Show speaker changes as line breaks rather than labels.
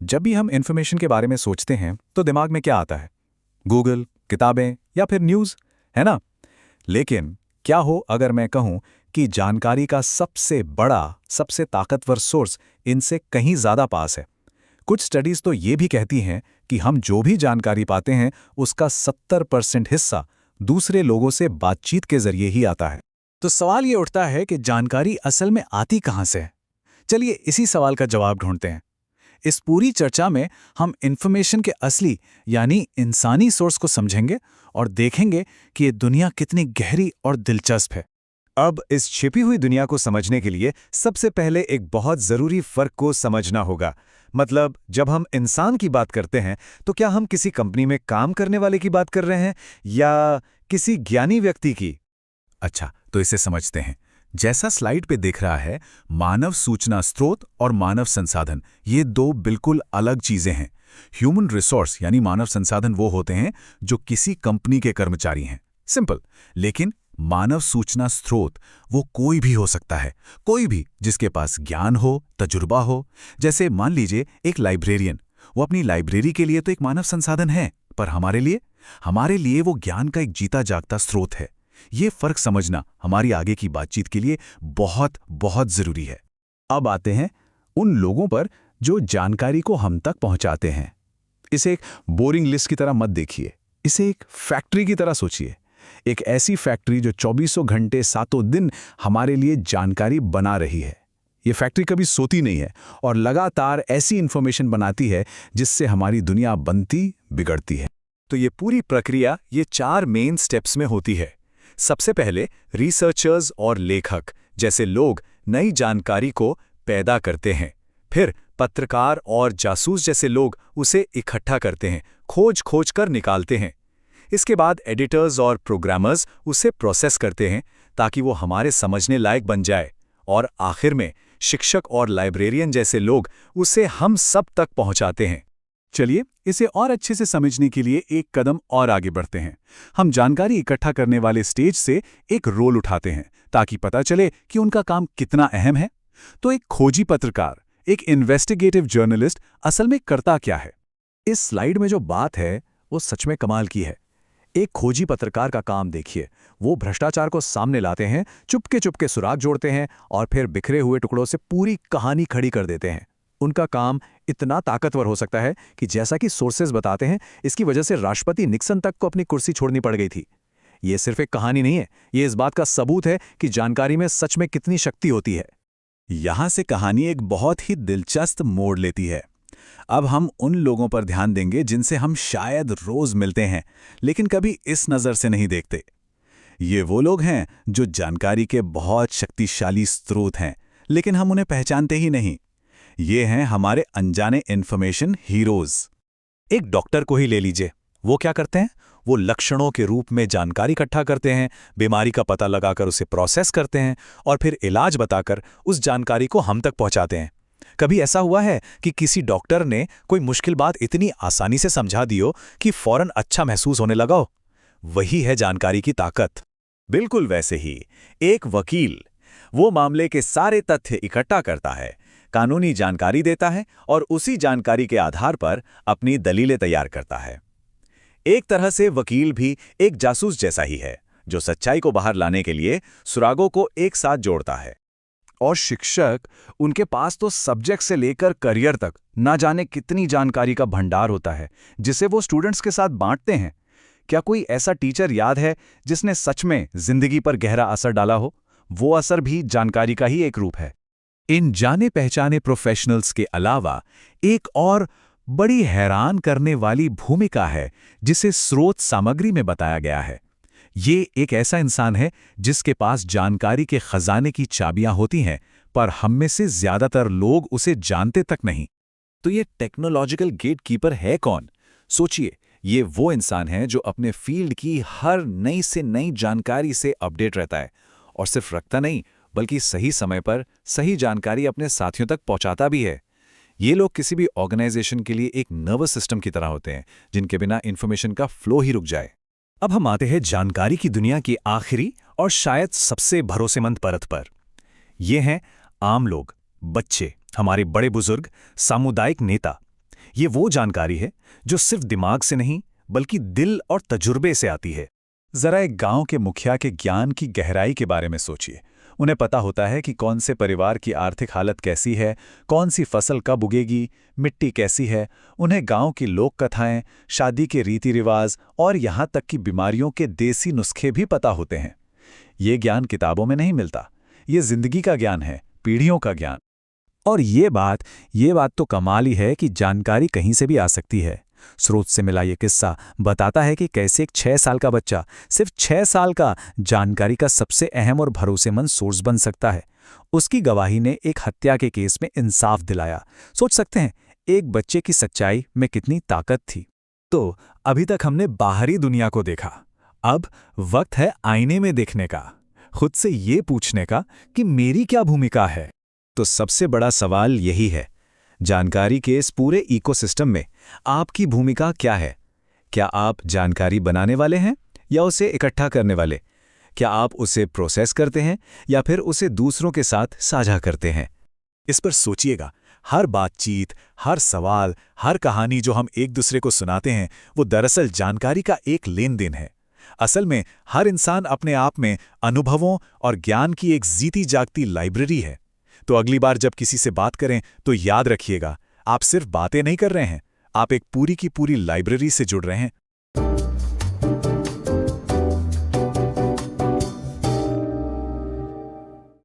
जब भी हम इन्फॉर्मेशन के बारे में सोचते हैं तो दिमाग में क्या आता है? गूगल, किताबें या फिर न्यूज़, है ना? लेकिन क्या हो अगर मैं कहूं कि जानकारी का सबसे बड़ा, सबसे ताकतवर सोर्स इनसे कहीं ज़्यादा पास है? कुछ स्टडीज़ तो ये भी कहती हैं कि हम जो भी जानकारी पाते हैं उसका 70% हिस्सा दूसरे लोगों से बातचीत के जरिए ही आता है। तो सवाल ये उठता है कि जानकारी असल में आती कहाँ से है? चलिए इसी सवाल का जवाब ढूंढते हैं। इस पूरी चर्चा में हम इंफॉर्मेशन के असली यानी इंसानी सोर्स को समझेंगे और देखेंगे कि ये दुनिया कितनी गहरी और दिलचस्प है।
अब इस छिपी हुई दुनिया को समझने के लिए सबसे पहले एक बहुत जरूरी फर्क को समझना होगा। मतलब जब हम इंसान की बात करते हैं तो क्या हम किसी कंपनी में काम करने वाले की बात कर रहे हैं या किसी ज्ञानी व्यक्ति की?
अच्छा, तो इसे समझते हैं। जैसा स्लाइड पे दिख रहा है, मानव सूचना स्रोत और मानव संसाधन ये दो बिल्कुल अलग चीजें हैं। ह्यूमन रिसोर्स यानी मानव संसाधन वो होते हैं जो किसी कंपनी के कर्मचारी हैं, सिंपल। लेकिन मानव सूचना स्रोत वो कोई भी हो सकता है, कोई भी जिसके पास ज्ञान हो, तजुर्बा हो। जैसे मान लीजिए एक लाइब्रेरियन, वो अपनी लाइब्रेरी के लिए तो एक मानव संसाधन है, पर हमारे लिए वो ज्ञान का एक जीता जागता स्रोत है। ये फर्क समझना हमारी आगे की बातचीत के लिए बहुत बहुत जरूरी है। अब आते हैं उन लोगों पर जो जानकारी को हम तक पहुंचाते हैं। इसे एक बोरिंग लिस्ट की तरह मत देखिए, इसे एक फैक्ट्री की तरह सोचिए। एक ऐसी फैक्ट्री जो 24 घंटे सातों दिन हमारे लिए जानकारी बना रही है। ये फैक्ट्री कभी सोती नहीं है और लगातार ऐसी इंफॉर्मेशन बनाती है जिससे हमारी दुनिया बनती बिगड़ती है।
तो ये पूरी प्रक्रिया ये 4 मेन स्टेप्स में होती है। सबसे पहले रिसर्चर्स और लेखक जैसे लोग नई जानकारी को पैदा करते हैं। फिर पत्रकार और जासूस जैसे लोग उसे इकट्ठा करते हैं, खोज कर निकालते हैं। इसके बाद एडिटर्स और प्रोग्रामर्स उसे प्रोसेस करते हैं ताकि वो हमारे समझने लायक बन जाए। और आखिर में शिक्षक और लाइब्रेरियन जैसे लोग उसे हम सब तक पहुंचाते हैं।
चलिए इसे और अच्छे से समझने के लिए एक कदम और आगे बढ़ते हैं। हम जानकारी इकट्ठा करने वाले स्टेज से एक रोल उठाते हैं ताकि पता चले कि उनका काम कितना अहम है। तो एक खोजी पत्रकार, एक इन्वेस्टिगेटिव जर्नलिस्ट असल में करता क्या है? इस स्लाइड में जो बात है वो सच में कमाल की है। एक खोजी पत्रकार का काम देखिए। वो भ्रष्टाचार को सामने लाते हैं, चुपके चुपके सुराग जोड़ते हैं और फिर बिखरे हुए टुकड़ों से पूरी कहानी खड़ी कर देते हैं। उनका काम इतना ताकतवर हो सकता है कि जैसा कि सोर्सेज बताते हैं, इसकी वजह से राष्ट्रपति निक्सन तक को अपनी कुर्सी छोड़नी पड़ गई थी। ये सिर्फ एक कहानी नहीं है, ये इस बात का सबूत है कि जानकारी में सच में कितनी शक्ति होती है। यहां से कहानी एक बहुत ही दिलचस्प मोड़ लेती है। अब हम उन लोगों पर ध्यान देंगे जिनसे हम शायद रोज मिलते हैं, लेकिन कभी इस नज़र से नहीं देखते। ये वो लोग हैं जो जानकारी के बहुत शक्तिशाली स्रोत हैं, लेकिन हम उन्हें पहचानते ही नहीं। ये हैं हमारे अनजाने इन्फॉर्मेशन हीरोज। एक डॉक्टर को ही ले लीजिए। वो क्या करते हैं? वो लक्षणों के रूप में जानकारी इकट्ठा करते हैं, बीमारी का पता लगाकर उसे प्रोसेस करते हैं और फिर इलाज बताकर उस जानकारी को हम तक पहुंचाते हैं। कभी ऐसा हुआ है कि किसी डॉक्टर ने कोई मुश्किल बात इतनी आसानी से समझा दी हो कि फौरन अच्छा महसूस होने लगा हो? वही है जानकारी की ताकत। बिल्कुल वैसे ही एक वकील, वो मामले के सारे तथ्य इकट्ठा करता है, कानूनी जानकारी देता है और उसी जानकारी के आधार पर अपनी दलीलें तैयार करता है। एक तरह से वकील भी एक जासूस जैसा ही है, जो सच्चाई को बाहर लाने के लिए सुरागों को एक साथ जोड़ता है। और शिक्षक, उनके पास तो सब्जेक्ट से लेकर करियर तक ना जाने कितनी जानकारी का भंडार होता है, जिसे वो स्टूडेंट्स के साथ बांटते हैं। क्या कोई ऐसा टीचर याद है जिसने सच में जिंदगी पर गहरा असर डाला हो? वो असर भी जानकारी का ही एक रूप है। इन जाने पहचाने प्रोफेशनल्स के अलावा एक और बड़ी हैरान करने वाली भूमिका है जिसे स्रोत सामग्री में बताया गया है। ये एक ऐसा इंसान है जिसके पास जानकारी के खजाने की चाबियां होती हैं, पर हम में से ज्यादातर लोग उसे जानते तक नहीं। तो ये टेक्नोलॉजिकल गेटकीपर है कौन? सोचिए, ये वो इंसान है जो अपने फील्ड की हर नई से नई जानकारी से अपडेट रहता है और सिर्फ रखता नहीं, बल्कि सही समय पर सही जानकारी अपने साथियों तक पहुंचाता भी है। ये लोग किसी भी ऑर्गेनाइजेशन के लिए एक नर्वस सिस्टम की तरह होते हैं, जिनके बिना इंफॉर्मेशन का फ्लो ही रुक जाए। अब हम आते हैं जानकारी की दुनिया की आखिरी और शायद सबसे भरोसेमंद परत पर। ये हैं आम लोग, बच्चे, हमारे बड़े बुजुर्ग, सामुदायिक नेता।
ये वो जानकारी है जो सिर्फ दिमाग से नहीं बल्कि दिल और तजुर्बे से आती है।
जरा एक गांव के मुखिया के ज्ञान की गहराई के बारे में सोचिए। उन्हें पता होता है कि कौन से परिवार की आर्थिक हालत कैसी है, कौन सी फसल कब उगेगी, मिट्टी कैसी है। उन्हें गांव की लोक कथाएं, शादी के रीति रिवाज और यहाँ तक कि बीमारियों के देसी नुस्खे भी पता होते हैं। ये ज्ञान किताबों में नहीं मिलता। ये जिंदगी का ज्ञान है, पीढ़ियों का ज्ञान।
और ये बात तो कमाल ही है कि जानकारी कहीं से भी आ सकती है। स्रोत से मिला ये किस्सा बताता है कि कैसे एक 6 साल का बच्चा, सिर्फ 6 साल का, जानकारी का सबसे अहम और भरोसेमंद सोर्स बन सकता है। उसकी गवाही ने एक हत्या के केस में इंसाफ दिलाया। सोच सकते हैं एक बच्चे की सच्चाई में कितनी ताकत थी।
तो अभी तक हमने बाहरी दुनिया को देखा, अब वक्त है आईने में देखने का, खुद से ये पूछने का कि मेरी क्या भूमिका है। तो सबसे बड़ा सवाल यही है, जानकारी के इस पूरे इकोसिस्टम में आपकी भूमिका क्या है? क्या आप जानकारी बनाने वाले हैं या उसे इकट्ठा करने वाले? क्या आप उसे प्रोसेस करते हैं या फिर उसे दूसरों के साथ साझा करते हैं?
इस पर सोचिएगा। हर बातचीत, हर सवाल, हर कहानी जो हम एक दूसरे को सुनाते हैं, वो दरअसल जानकारी का एक लेन देन है। असल में हर इंसान अपने आप में अनुभवों और ज्ञान की एक जीती जागती लाइब्रेरी है। तो अगली बार जब किसी से बात करें तो याद रखिएगा, आप सिर्फ बातें नहीं कर रहे हैं, आप एक पूरी की पूरी लाइब्रेरी से जुड़ रहे हैं।